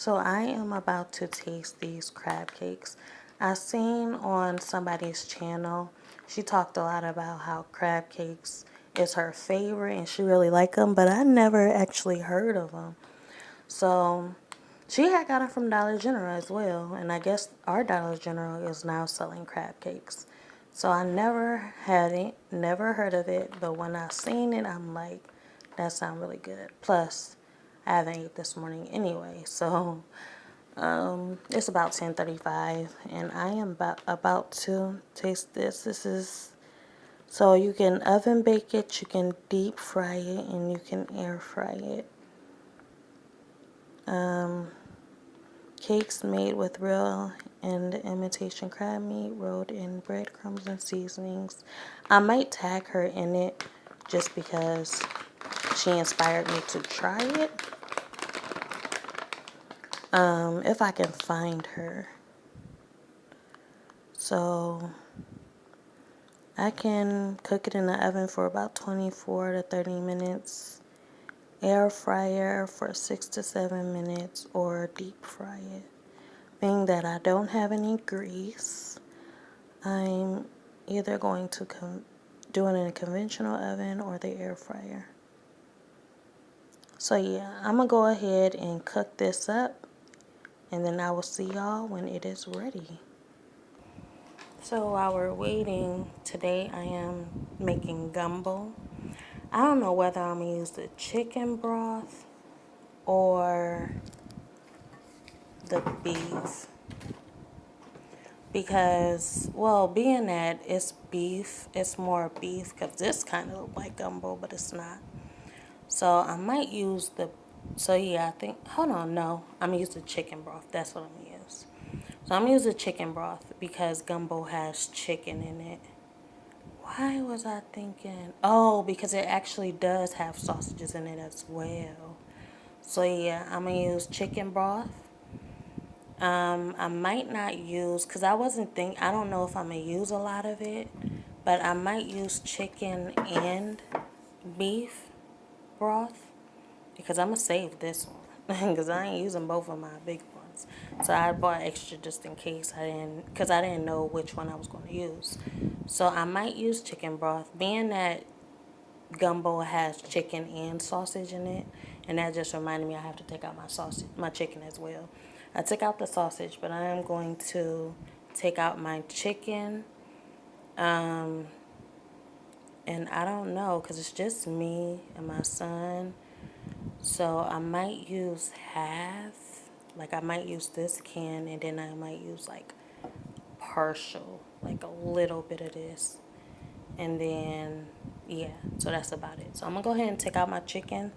So I am about to taste these crab cakes. I seen on somebody's channel, she talked a lot about how crab cakes is her favorite and she really like them, but I never actually heard of them. So she had got them from Dollar General as well, and I guess our Dollar General is now selling crab cakes. So I never had it, never heard of it, but when I seen it, I'm like, that sounds really good. Plus, I haven't ate this morning anyway, so it's about 10:35, and I am about to taste this. This is so you can oven bake it, you can deep fry it, and you can air fry it. Cakes made with real and imitation crab meat, rolled in breadcrumbs and seasonings. I might tag her in it just because she inspired me to try it. If I can find her. So I can cook it in the oven for about 24 to 30 minutes, air fryer for 6 to 7 minutes, or deep fry it. Being that I don't have any grease, I'm either going to do it in a conventional oven or the air fryer. So yeah, I'm going to go ahead and cook this up, and then I will see y'all when it is ready. So while we're waiting, today I am making gumbo. I don't know whether I'm going to use the chicken broth or the beef. Because, well, being that it's beef, it's more beef because this kind of look like gumbo, but it's not. So I might use so yeah, I think, hold on, no. I'm going to use the chicken broth. That's what I'm going to use. So I'm going to use the chicken broth because gumbo has chicken in it. Why was I thinking? Oh, because it actually does have sausages in it as well. So yeah, I'm going to use chicken broth. I might not use, because I don't know if I'm going to use a lot of it, but I might use chicken and beef broth, because I'm going to save this one, because I ain't using both of my big ones. So I bought extra just in case because I didn't know which one I was going to use. So I might use chicken broth, being that gumbo has chicken and sausage in it, and that just reminded me I have to take out my chicken as well. I took out the sausage, but I am going to take out my chicken, and I don't know because it's just me and my son, so I might use half, like I might use this can, and then I might use like partial, like a little bit of this. And then, yeah, so that's about it. So I'm going to go ahead and take out my chicken.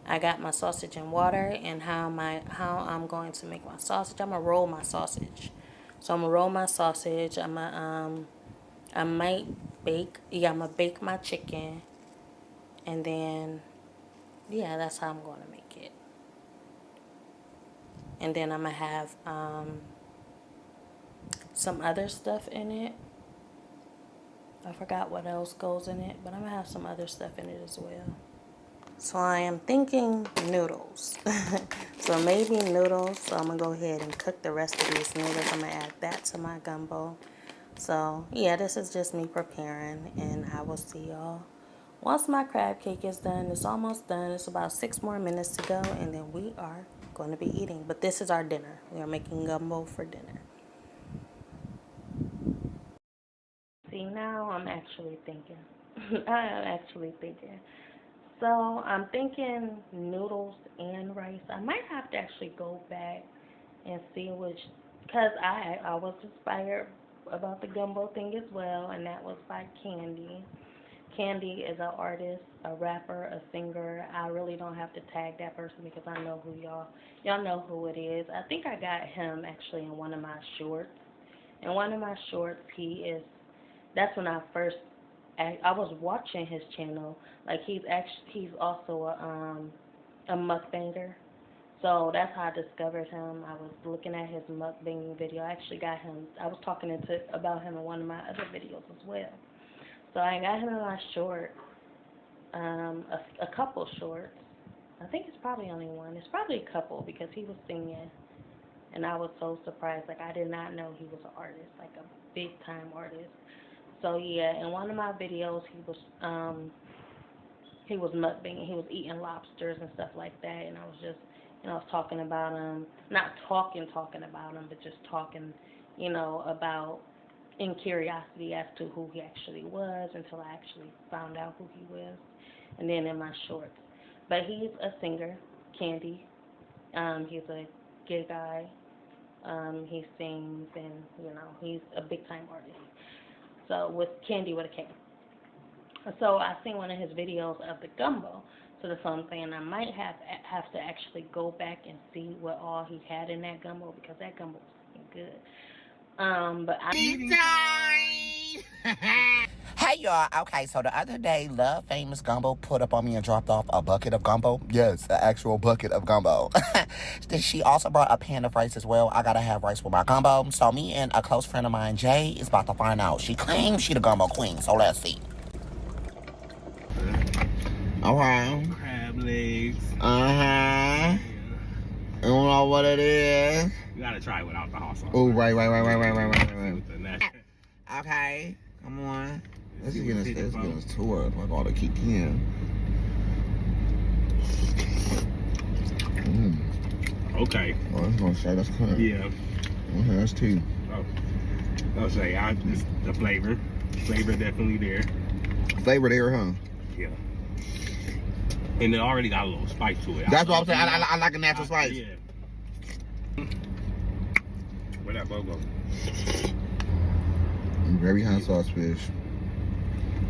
I got my sausage and water, and how I'm going to make my sausage. I'm going to roll my sausage. So I'm going to roll my sausage. I might I'm going to bake my chicken. And then, yeah, that's how I'm going to make it. And then I'm going to have some other stuff in it. I forgot what else goes in it, but I'm going to have some other stuff in it as well. So I am thinking noodles. So maybe noodles. So I'm going to go ahead and cook the rest of these noodles. I'm going to add that to my gumbo. So yeah, this is just me preparing, and I will see y'all once my crab cake is done. It's almost done. It's about 6 more minutes to go, and then we are going to be eating. But this is our dinner. We are making gumbo for dinner. See, now I'm actually thinking. I am actually thinking. So I'm thinking noodles and rice. I might have to actually go back and see because I was inspired about the gumbo thing as well, and that was by Candy. Candy is an artist, a rapper, a singer. I really don't have to tag that person because I know who y'all know who it is. I think I got him actually in one of my shorts. In one of my shorts, that's when I first I was watching his channel. Like he's also a mukbanger. So that's how I discovered him. I was looking at his mukbang video. I actually got him. I was talking about him in one of my other videos as well. So I got him in my short, a couple shorts. I think it's probably only one. It's probably a couple because he was singing. And I was so surprised. Like, I did not know he was an artist, like a big-time artist. So, yeah, in one of my videos, he was mukbanging. He was eating lobsters and stuff like that. And I was just, I was talking about him. Not talking about him, but just talking, about in curiosity as to who he actually was until I actually found out who he was. And then in my shorts. But he's a singer, Candy. He's a gay guy. He sings and, he's a big-time artist. So with Candy with a K. So I seen one of his videos of the gumbo. So that's what I'm saying. I might have to actually go back and see what all he had in that gumbo because that gumbo was good. But Hey y'all, okay, so the other day, Love Famous Gumbo put up on me and dropped off a bucket of gumbo. Yes, the actual bucket of gumbo. Then she also brought a pan of rice as well. I gotta have rice with my gumbo. So me and a close friend of mine, Jay, is about to find out. She claims she the gumbo queen, so let's see. Okay. Crab legs. Uh-huh. You don't know what it is? You gotta try it without the hot sauce. Oh, right. With the natural. Okay, come on. Let's get us tour. Like all the keep in. Okay. Oh, that's gonna say that's good. Yeah. Okay, that's two. Oh. I'll say the flavor. Flavor definitely there. Flavor there, huh? Yeah. And it already got a little spice to it. That's what I'm saying. I like a natural spice. Yeah. Where that bow go? Very hot sauce fish.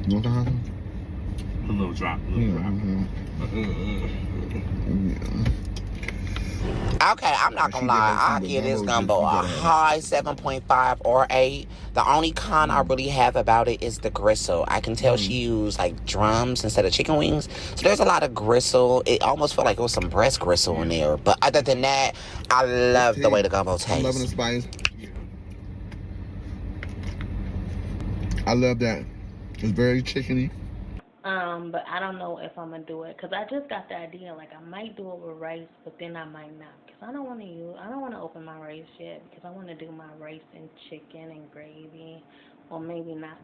You want the hot sauce? A little drop. Okay, I'm not gonna lie. I'll give this gumbo a high 7.5 or 8. The only con I really have about it is the gristle. I can tell she used like drums instead of chicken wings. So there's a lot of gristle. It almost felt like it was some breast gristle in there. But other than that, I love the way the gumbo tastes. I'm loving the spice. I love that. It's very chickeny. But I don't know if I'm gonna do it because I just got the idea. Like I might do it with rice, but then I might not because I don't want to open my rice yet because I want to do my rice and chicken and gravy, or maybe not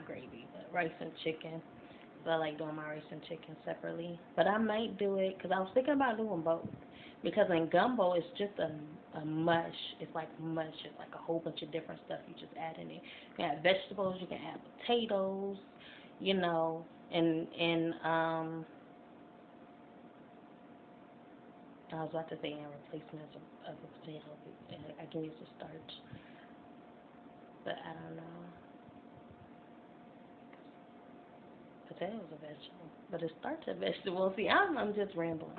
gravy, but rice and chicken. So I like doing my rice and chicken separately. But I might do it because I was thinking about doing both. Because in gumbo, it's just a mush. It's like mush. It's like a whole bunch of different stuff you just add in it. You can add vegetables. You can add potatoes. And I was about to say in replacement of a potato, I can use the starch. But I don't know. Potato is a vegetable, but is starch a vegetable? See, I'm just rambling.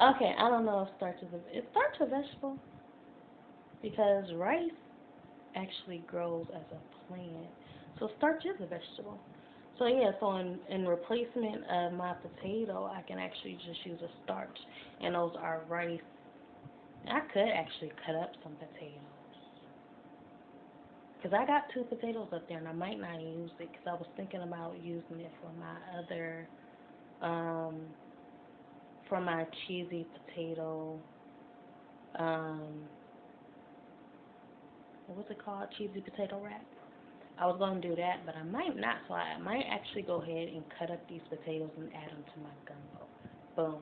Okay, I don't know if starch is starch a vegetable? Because rice actually grows as a plant, so starch is a vegetable. So yeah, so in replacement of my potato, I can actually just use a starch, and those are rice. I could actually cut up some potatoes. Because I got 2 potatoes up there, and I might not use it because I was thinking about using it for my other, for my cheesy potato, what's it called? Cheesy potato wrap. I was going to do that, but I might not, so I might actually go ahead and cut up these potatoes and add them to my gumbo. Boom.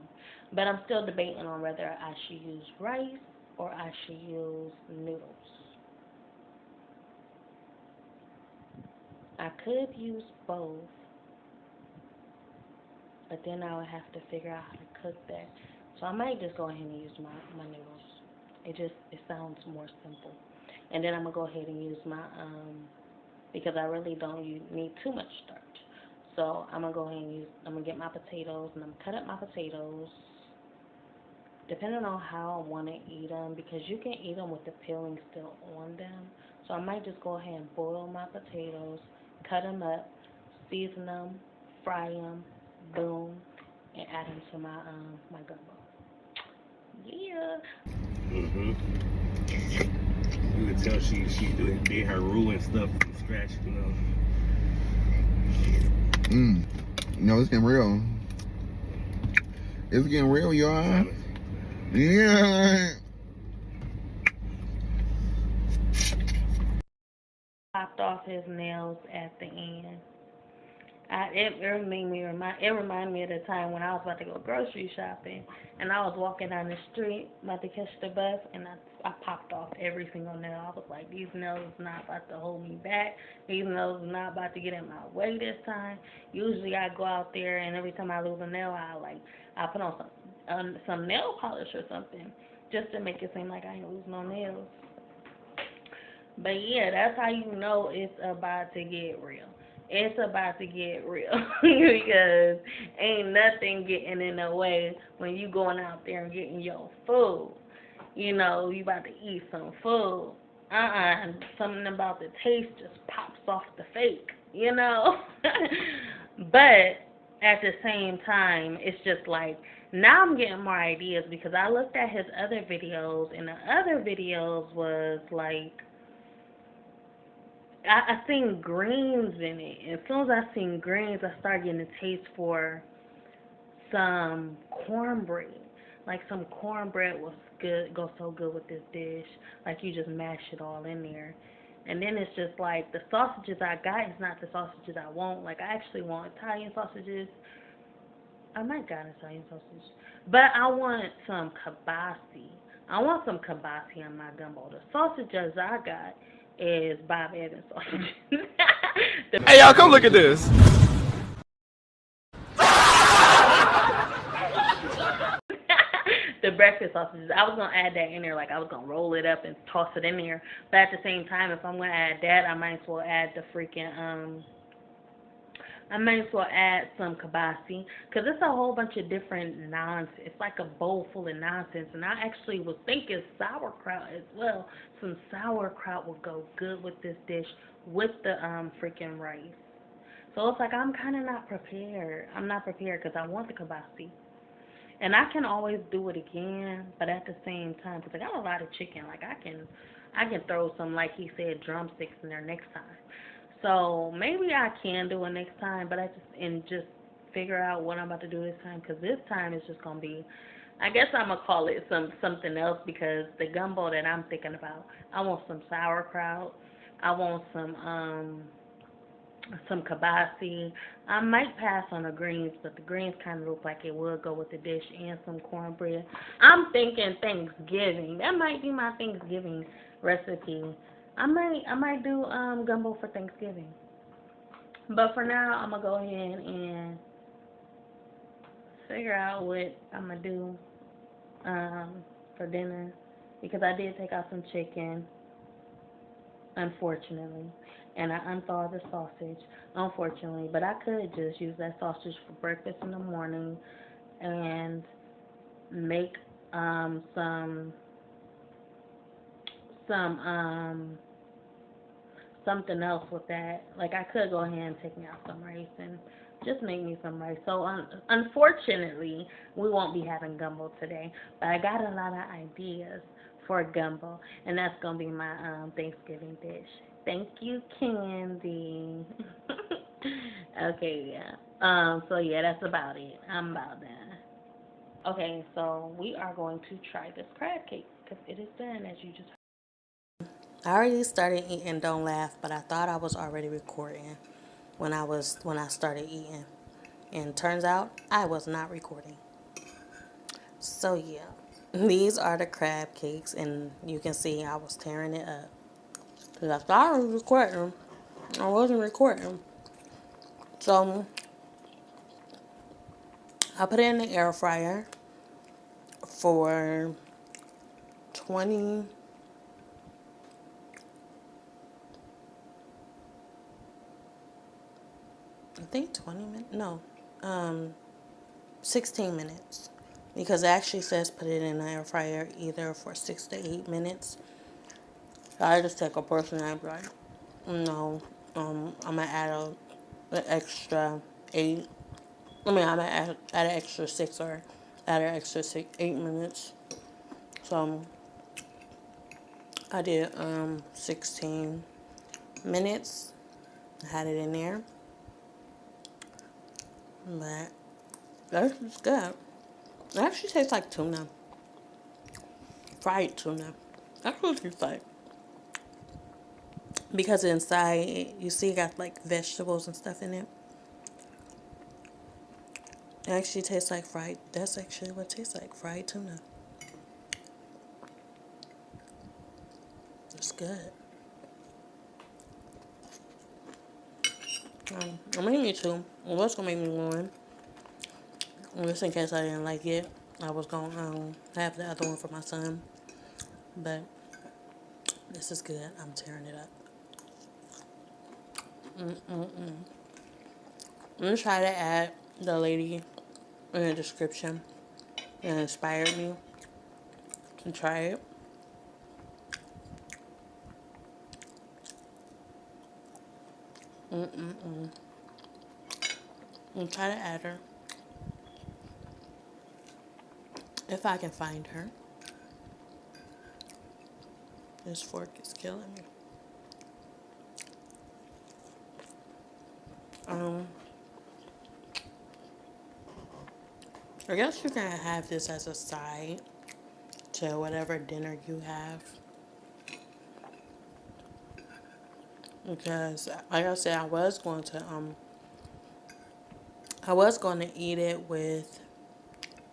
But I'm still debating on whether I should use rice or I should use noodles. I could use both, but then I would have to figure out how to cook that. So I might just go ahead and use my noodles. It sounds more simple. And then I'm going to go ahead and use my, because I really don't need too much starch. So I'm going to go ahead and I'm going to get my potatoes, and I'm going to cut up my potatoes, depending on how I want to eat them, because you can eat them with the peeling still on them. So I might just go ahead and boil my potatoes, cut them up, season them, fry them, boom, and add them to my my gumbo. Yeah. You could tell she did her ruin stuff from scratch, No, it's getting real. It's getting real, y'all. Yeah. popped off his nails at the end. It reminded me of the time when I was about to go grocery shopping, and I was walking down the street about to catch the bus, and I popped off every single nail. I was like, these nails is not about to hold me back. These nails is not about to get in my way this time. Usually I go out there, and every time I lose a nail, I put on some nail polish or something just to make it seem like I ain't losing no nails. But yeah, that's how you know it's about to get real. It's about to get real because ain't nothing getting in the way when you going out there and getting your food. You know, you about to eat some food. Something about the taste just pops off the fake, you know? But at the same time, it's just like, now I'm getting more ideas because I looked at his other videos, and the other videos was like, I seen greens in it. And as soon as I seen greens, I started getting a taste for some cornbread. Like some cornbread was good, goes so good with this dish. Like you just mash it all in there. And then it's just like the sausages I got is not the sausages I want. Like I actually want Italian sausages. I might got Italian sausage. But I want some kibasi. I want some kibasi on my gumbo. The sausages I got is Bob Evans sausages. Hey, y'all, come look at this. The breakfast sausages. I was gonna add that in there, like I was gonna roll it up and toss it in there. But at the same time, if I'm gonna add that, I might as well add the freaking I might as well add some kibasi, because it's a whole bunch of different nonsense. It's like a bowl full of nonsense, and I actually was thinking sauerkraut as well. Some sauerkraut will go good with this dish with the freaking rice. So it's like I'm kind of not prepared. I'm not prepared because I want the kibasi. And I can always do it again, but at the same time, because I got a lot of chicken, like I can throw some, like he said, drumsticks in there next time. So maybe I can do it next time, but just figure out what I'm about to do this time, because this time it's just gonna be, I guess I'm gonna call it something else, because the gumbo that I'm thinking about, I want some sauerkraut, I want some kibasi. I might pass on the greens, but the greens kind of look like it would go with the dish, and some cornbread. I'm thinking Thanksgiving. That might be my Thanksgiving recipe. I might do gumbo for Thanksgiving. But for now, I'm gonna go ahead and figure out what I'm gonna do for dinner, because I did take out some chicken, unfortunately, and I unthawed the sausage, unfortunately. But I could just use that sausage for breakfast in the morning and make something else with that. Like I could go ahead and take me out some rice and just make me some rice. So unfortunately, we won't be having gumbo today, but I got a lot of ideas for gumbo, and that's gonna be my Thanksgiving dish. Thank you, Candy. Okay, yeah. So yeah, that's about it. I'm about done. Okay, so we are going to try this crab cake because it is done, as you just heard. I already started eating, don't laugh, but I thought I was already recording when I started eating. And turns out I was not recording. So yeah. These are the crab cakes, and you can see I was tearing it up. Because I thought I was recording. I wasn't recording. So I put it in the air fryer for 20 I think 20 minutes. No. 16 minutes. Because it actually says put it in the air fryer either for 6 to 8 minutes. I just take a portion and I'm like, no, I'm gonna add an extra 8. I'm gonna add an extra 6, or add an extra 8 minutes. So I did 16 minutes. I had it in there. But that's good. It actually tastes like tuna. Fried tuna. That's what it tastes like. because inside, you see it got like vegetables and stuff in it. It actually tastes like fried. That's actually what it tastes like, fried tuna. It's good. I'm gonna eat two. I was gonna make me one. Just in case I didn't like it. I was gonna have the other one for my son. But this is good. I'm tearing it up. I'm gonna try to add the lady in the description that inspired me to try it. I'm try to add her if I can find her. This fork is killing me. Um, I guess you can have this as a side to whatever dinner you have. Because, like I said, I was going to eat it with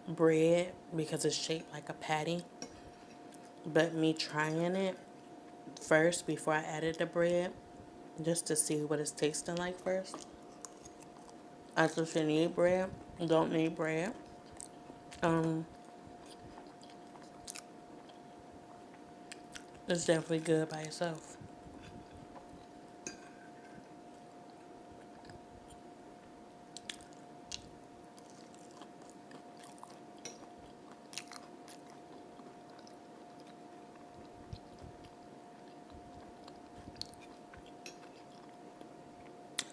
bread because it's shaped like a patty. But me trying it first before I added the bread, just to see what it's tasting like first. I just need bread. Don't need bread. Um, it's definitely good by itself.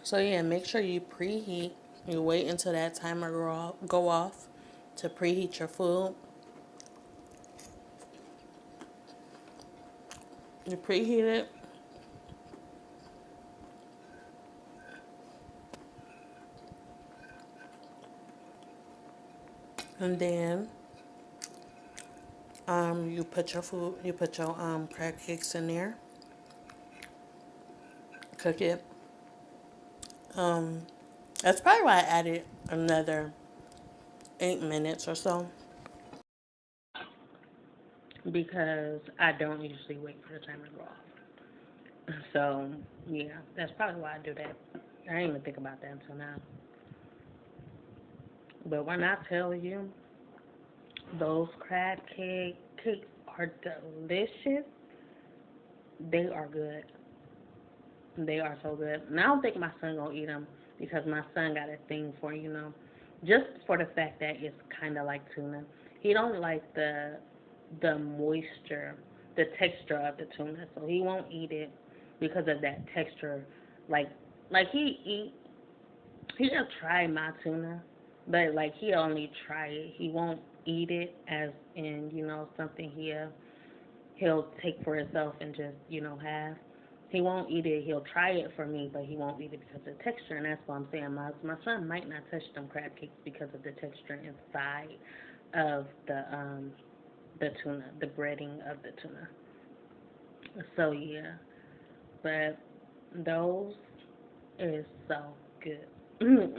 So yeah, make sure you preheat. You wait until that timer go off to preheat your food. You preheat it, and then you put your crab cakes in there, cook it. That's probably why I added another 8 minutes or so, because I don't usually wait for the timer to go off. So yeah, that's probably why I do that. I didn't even think about that until now. But when I tell you, those cakes are delicious. They are good. They are so good. And I don't think my son gonna eat them because my son got a thing for, just for the fact that it's kind of like tuna. He don't like the moisture, the texture of the tuna, so he won't eat it because of that texture. Like like he'll try my tuna, but like he only try it. He won't eat it as in something he'll take for himself and just have. He won't eat it. He'll try it for me, but he won't eat it because of the texture. And that's what I'm saying. My son might not touch them crab cakes because of the texture inside of the tuna, the breading of the tuna. So yeah, but those is so good.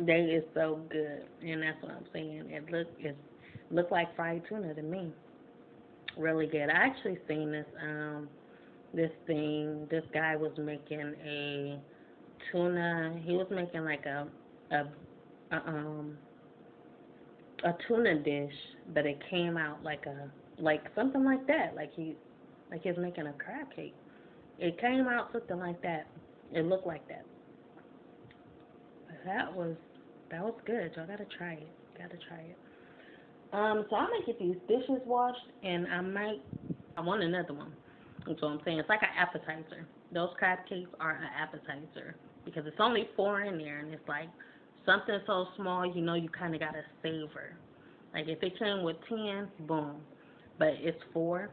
They is so good, and that's what I'm saying. It look like fried tuna to me. Really good. I actually seen this guy was making a tuna. He was making like a a um a tuna dish, but it came out like something like that. Like he was making a crab cake. It came out something like that. It looked like that. That was good. Y'all gotta try it. Gotta try it. So I'm gonna get these dishes washed, and I want another one. That's what I'm saying. It's like an appetizer. Those crab cakes are an appetizer because it's only four in there, and it's like something so small, you kind of gotta savor. Like if it came with 10, boom. But it's four,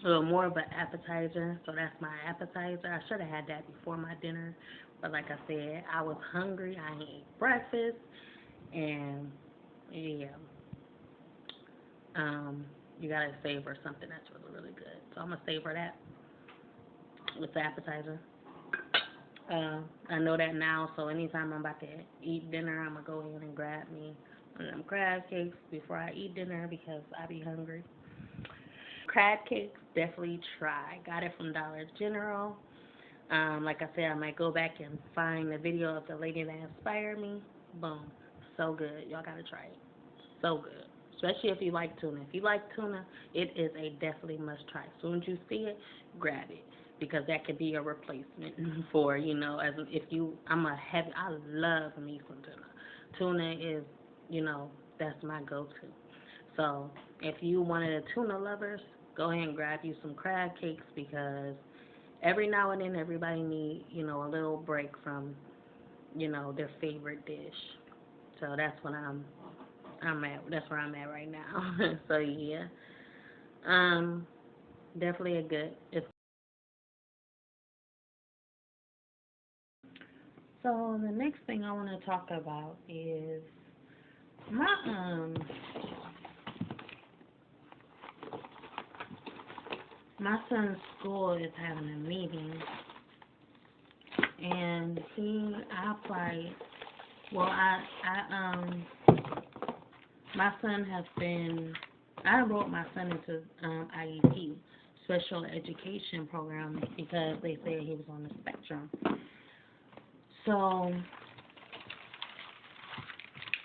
a little more of an appetizer. So that's my appetizer. I should have had that before my dinner, but like I said, I was hungry. I ain't ate breakfast, and yeah, you gotta savor something that's really really good. So I'm gonna savor that with the appetizer. I know that now, so anytime I'm about to eat dinner, I'm going to go ahead and grab me one of them crab cakes before I eat dinner because I be hungry. Crab cakes, definitely try. Got it from Dollar General. Like I said, I might go back and find the video of the lady that inspired me. Boom. So good. Y'all got to try it. So good. Especially if you like tuna. If you like tuna, it is a definitely must try. As soon as you see it, grab it. Because that could be a replacement for, as if you, I love me some tuna. Tuna is, that's my go-to. So if you one of the tuna lovers, go ahead and grab you some crab cakes because every now and then everybody need, a little break from, their favorite dish. So that's what I'm at. That's where I'm at right now. So yeah, definitely a good. So the next thing I want to talk about is my my son's school is having a meeting, and I applied. Well, my son has been. I enrolled my son into IEP, special education program, because they said he was on the spectrum. So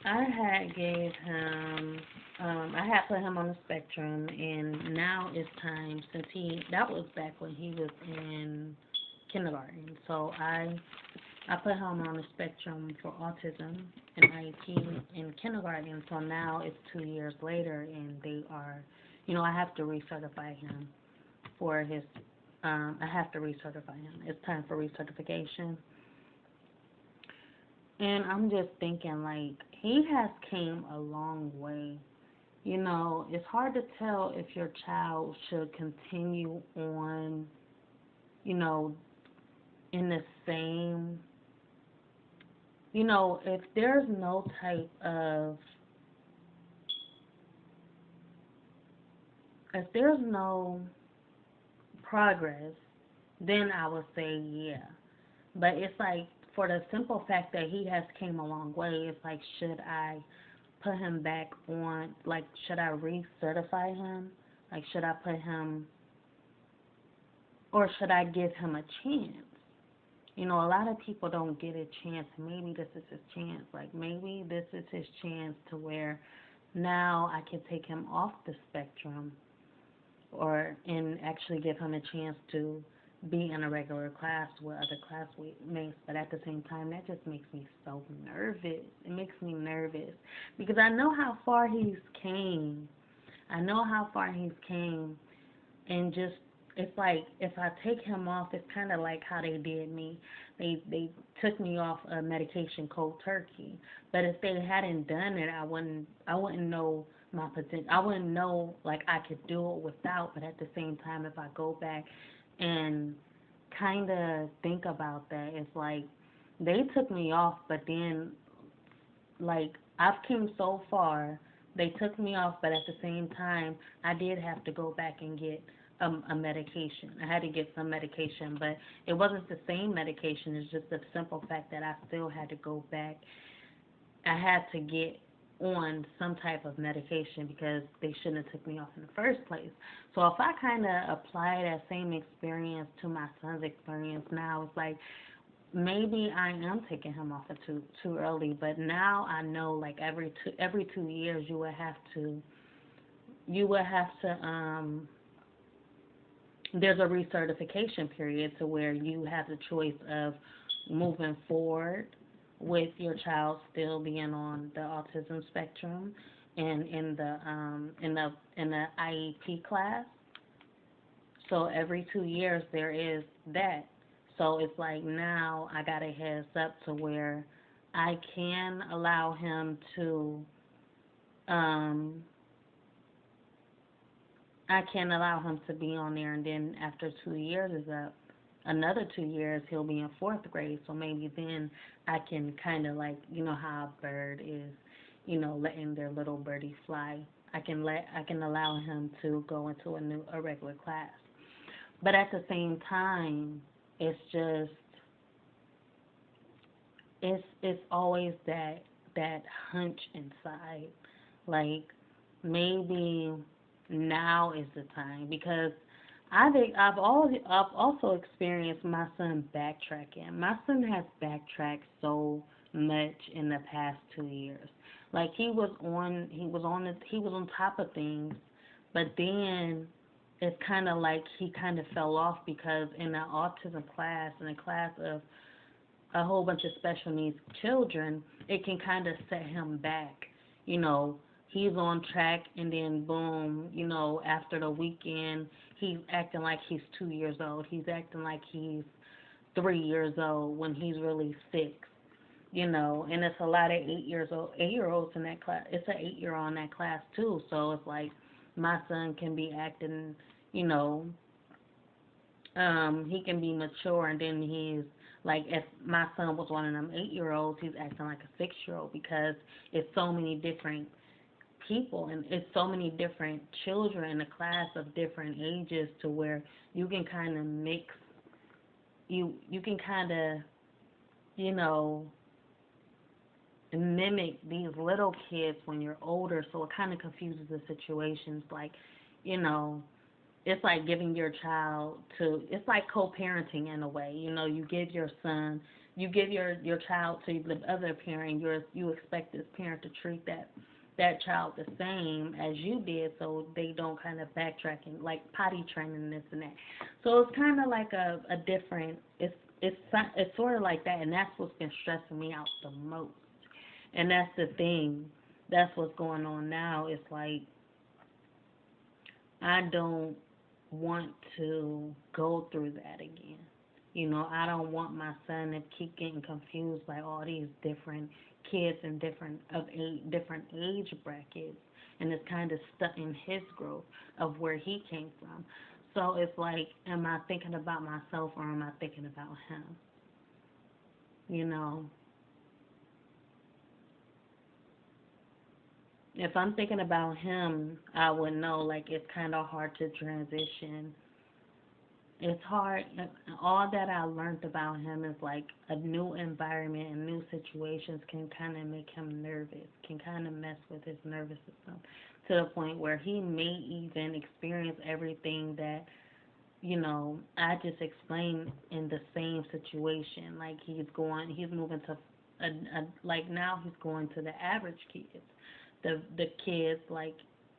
I had gave him, I had put him on the spectrum, and now it's time, since that was back when he was in kindergarten. So I put him on the spectrum for autism and IEP in kindergarten. So now it's 2 years later, and they are, I have to recertify him for his, I have to recertify him. It's time for recertification. And I'm just thinking, like, he has came a long way. It's hard to tell if your child should continue on, in the same, if there's no type of, if there's no progress, then I would say yeah. But it's like, for the simple fact that he has came a long way, it's like, should I put him back on, like, should I recertify him? Like, should I put him, or should I give him a chance? A lot of people don't get a chance. Maybe this is his chance. Like, maybe this is his chance to where now I can take him off the spectrum, and actually give him a chance to be in a regular class with other classmates. But at the same time, that just makes me so nervous. It makes me nervous because I know how far he's came. And just, it's like, if I take him off, it's kind of like how they did me. They took me off a medication cold turkey. But if they hadn't done it, I wouldn't know my potential. I wouldn't know, like, I could do it without. But at the same time, if I go back and kind of think about that, it's like they took me off, but then, like, I've come so far. They took me off, but at the same time, I did have to go back and get a medication. I had to get some medication, but it wasn't the same medication. It's just the simple fact that I still had to go back. I had to get on some type of medication because they shouldn't have took me off in the first place. So if I kind of apply that same experience to my son's experience now, it's like, maybe I am taking him off too early. But now I know, like, every 2 years you would have to there's a recertification period to where you have the choice of moving forward with your child still being on the autism spectrum and in the IEP class. So every 2 years there is that. So it's like, now I got a heads up to where I can allow him to be on there, and then after 2 years is up, another 2 years he'll be in 4th grade. So maybe then I can kind of, like, how a bird is, letting their little birdie fly. I can allow him to go into a regular class. But at the same time, it's just, it's always that hunch inside, like maybe now is the time because I think I've also experienced my son backtracking. My son has backtracked so much in the past 2 years. Like he was on top of things, but then it's kind of like he kind of fell off because in the autism class, in a class of a whole bunch of special needs children, it can kind of set him back. You know, he's on track and then boom, after the weekend, he's acting like he's 2 years old. He's acting like he's 3 years old when he's really six. And it's a lot of 8 year olds in that class. It's an 8 year old in that class too. So it's like my son can be acting, you know, he can be mature and then he's like if my son was one of them 8 year olds, he's acting like a 6 year old because it's so many different people and it's so many different children in a class of different ages to where you can kind of mix you can kind of you know mimic these little kids when you're older, so it kind of confuses the situations. Like, you know, it's like giving your child to, it's like co-parenting in a way. You give you give your child to the other parent, you expect this parent to treat that child the same as you did, so they don't kind of backtrack and like potty training this and that. So it's kind of like a different. It's sort of like that, and that's what's been stressing me out the most. And that's the thing. That's what's going on now. It's like I don't want to go through that again. I don't want my son to keep getting confused by all these different kids and different age brackets, and it's kind of stuck in his growth of where he came from. So it's like, am I thinking about myself or am I thinking about him? You know, if I'm thinking about him, I would know like it's kind of hard to transition. It's hard. All that I learned about him is like a new environment and new situations can kind of make him nervous, can kind of mess with his nervous system to the point where he may even experience everything that, I just explained in the same situation. Like he's moving to, like now he's going to the average kids. The kids like,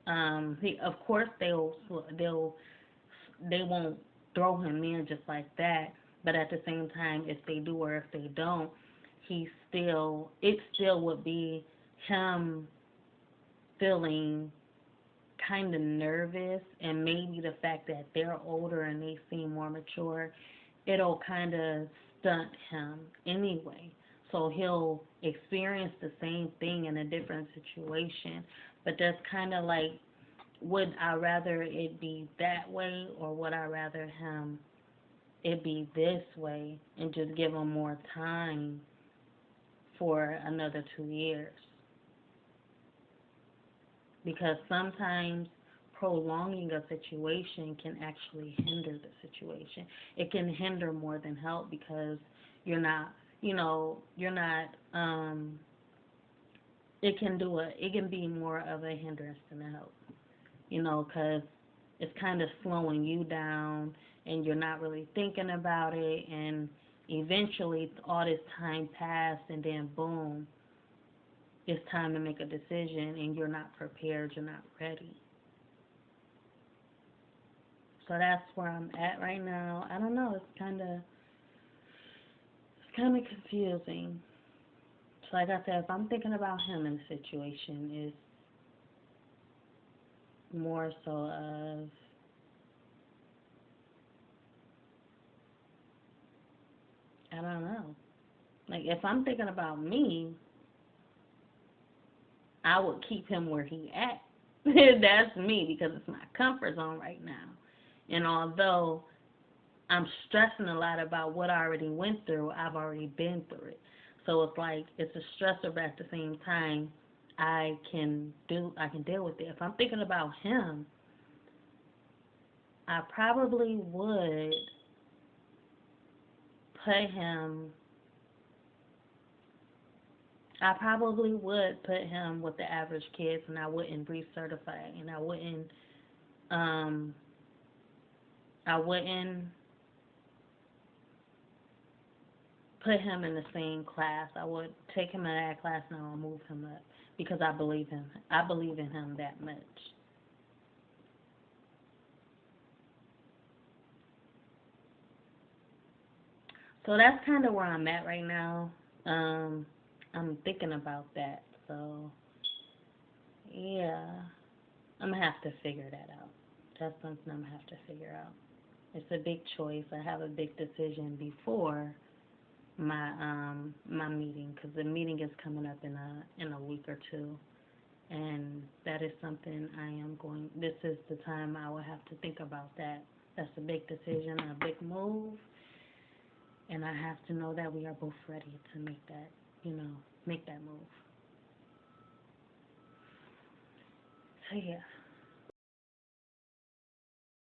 of course they won't throw him in just like that. But at the same time, if they do or if they don't, it still would be him feeling kind of nervous, and maybe the fact that they're older and they seem more mature, it'll kind of stunt him anyway. So he'll experience the same thing in a different situation. But that's kind of like, would I rather it be that way or would I rather it be this way and just give him more time for another 2 years? Because sometimes prolonging a situation can actually hinder the situation. It can hinder more than help because you're not, you're not, it can be more of a hindrance than a help, because it's kind of slowing you down and you're not really thinking about it, and eventually all this time passed and then boom, it's time to make a decision and you're not prepared, you're not ready. So that's where I'm at right now. I don't know, it's kind of confusing. So like I said, if I'm thinking about him in the situation, it's more so of, I don't know. Like if I'm thinking about me, I would keep him where he at. That's me because it's my comfort zone right now. And although I'm stressing a lot about what I already went through, I've already been through it. So it's like it's a stressor, but at the same time, I can deal with it. If I'm thinking about him, I probably would put him I probably would put him with the average kids, and I wouldn't recertify, and um, I wouldn't put him in the same class. I would take him out of that class and I would move him up because I believe him. I believe in him that much. So that's kind of where I'm at right now. I'm thinking about that. So yeah, I'm gonna have to figure that out. That's something I'm gonna have to figure out. It's a big choice. I have a big decision before my meeting, because the meeting is coming up in a week or two, and that is something I am going. This is the time I will have to think about that. That's a big decision, a big move, and I have to know that we are both ready to make that, make that move. So yeah.